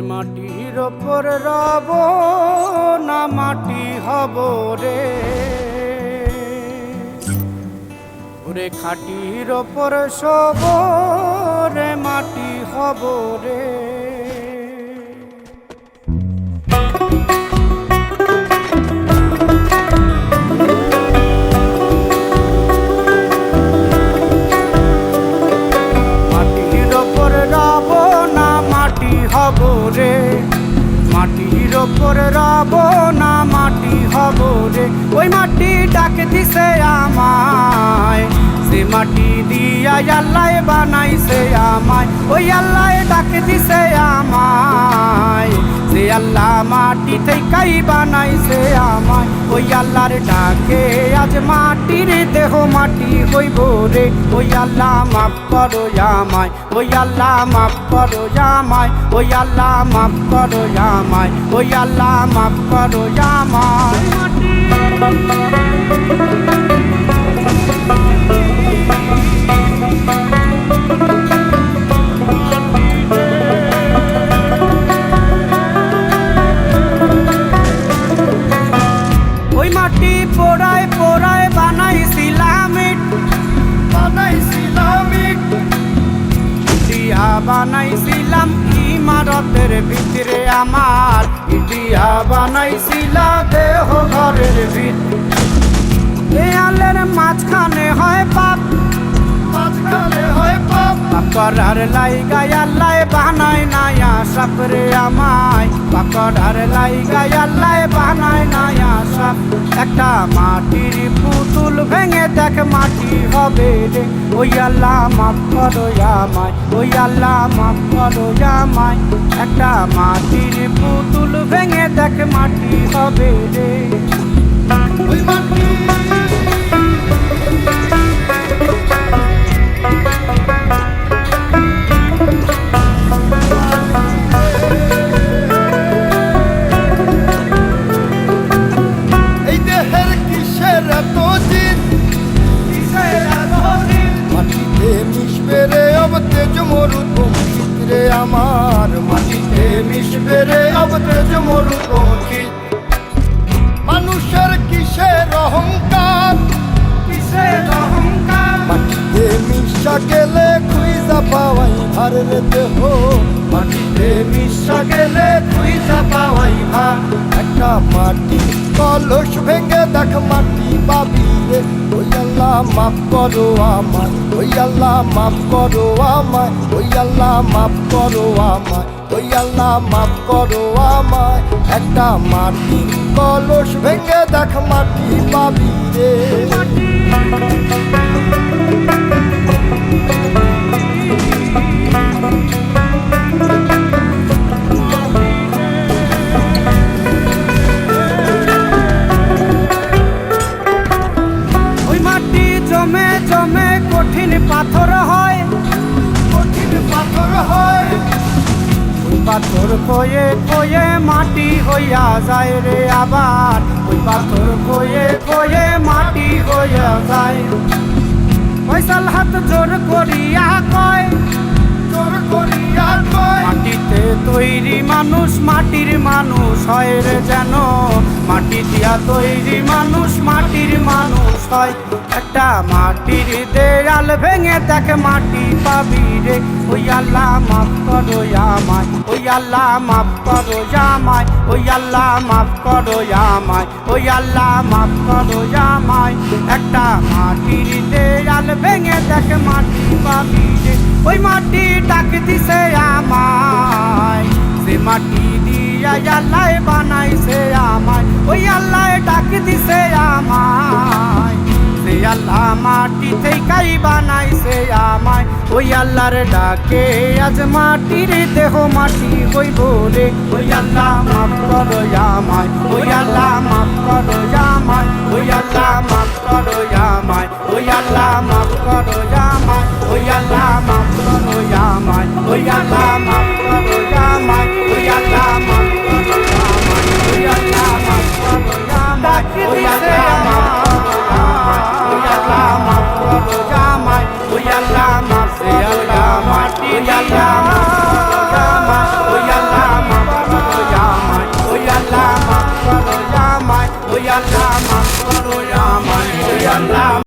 মাটির ওপর রব না মাটি হব রে, ওরে খাটির ওপর শোব রে মাটি হব রে। মাটির ওপর রব না মাটি হব রে, মাটির ওপর রব না মাটি হব রে। ওই মাটি ডাক দিছে আমায়, সে মাটি দিয়া আল্লাহ বানাইছে আমায়। ওই আল্লাহ ডাক দিছে আমায়, সে আল্লাহ মাটি থেকেই বানাইছে আমায়। ওই আল্লাহর ডাকে আজ মাটির দেহ মাটি হইব রে। ওই আল্লাহ মাফ করো আমায়, ওই আল্লাহ মাফ করো আমায়, ওই আল্লাহ মাফ করো আমায়, ওই আল্লাহ মাফ করো আমায়। ওই মাটি পোড়ায় পোড়ায় বানাইছিলাম ইট, ইটিয়া বানাইছিলাম ইমারতের ভিতরে আমার, ইটিয়া বানাইছিলাম দেহ ঘরের ভিতরে। দেয়ালের মাঝখানে হয় পাপ, মাঝখানে হয় পাপ, পাপ করার লাইগায় আল্লাহ বানায় নায়া সাপ রে আমায়। পাপ করার লাইগায় আল্লাহ বানায় নায়া সাপ। একটা মাটির পুতুল ভেঙে দেখ মাটি হবে রে। ওই আল্লাহ মাফ করো আমায়, ওই আল্লাহ মাফ করো আমায়। একটা মাটির পুতুল ভেঙে দেখ মাটি হবে রে। ওই মাটি আমার, মাটিতে মিশবে রে অব তেজ মরুপঙ্খিত। মানুষের কিসের অহংকার, কিসের অহংকার, মাটিতে মিশা গেলে খুঁজা পাওয়াই ভার রে দেহ। মাটিতে মিশা গেলে খুঁজা পাওয়াই ভার। একটা মাটি কলস ভেঙে দেখ মাটি পাবি রে। ওই আল্লাহ মাফ করো আমায়, ওই আল্লাহ মাফ করো আমায়, ওই আল্লাহ মাফ করো আমায়, ওই আল্লাহ মাফ করো আমায়। একটা মাটি কলস ভেঙে দেখ মাটি পাবি রে। জমে জমে কঠিন পাথর হয়, কঠিন পাথর হয়। ওই পাথর কয়ে কয়ে মাটি হইয়া যায় রে আবার। ওই পাথর কয়ে কয়ে মাটি হইয়া যায়। পয়সাল হাত জোর করিয়া কয়, জোর করিয়া কয়। মাটিতে তৈরি মানুষ মাটির মানুষ হয় রে যেন। মাটি দিয়া তৈরি মানুষ মাটির মানুষ হয়। একটা মাটির দেয়াল ভেঙে দেখ মাটি পাবি রে। ওই আল্লাহ মাফ করো আমায়, ওই আল্লাহ মাফ করো আমায়, ওই আল্লাহ মাফ করো আমায়, ওই আল্লাহ মাফ করো আমায়। একটা মাটির দেয়াল ভেঙে দেখ মাটি পাবি রে। ওই মাটি ডাক দিছে আমায়, সে মাটি দিয়া আল্লাহ বানাইছে আমায়। ওই আল্লাহ ডাক দিছে আমায়, সে আল্লাহ মাটি থেকেই বানাইছে আমায়। ওই আল্লাহর ডাকে আজ মাটির দেহ মাটি হইব রে। ওই আল্লাহ মাফ করো আমায়, ওই আল্লাহ মাফ করো আমায়, ওই আল্লাহ মাফ করো আমায়, ওই আল্লাহ মাফ করো আমায়, ওই আল্লাহ মাফ করো আমায়, ওই আল্লাহ মাফ করো আমায়, ওই আল্লাহ মাফ করো আমায়, ওই আল্লাহ মাফ করো আমায়, ওই আল্লাহ মাফ করো আমায়, ওই আল্লাহ মাফ করো আমায়, ওই আল্লাহ মাফ করো আমায়, ওই আল্লাহ মাফ করো আমায়, ওই আল্লাহ ভালো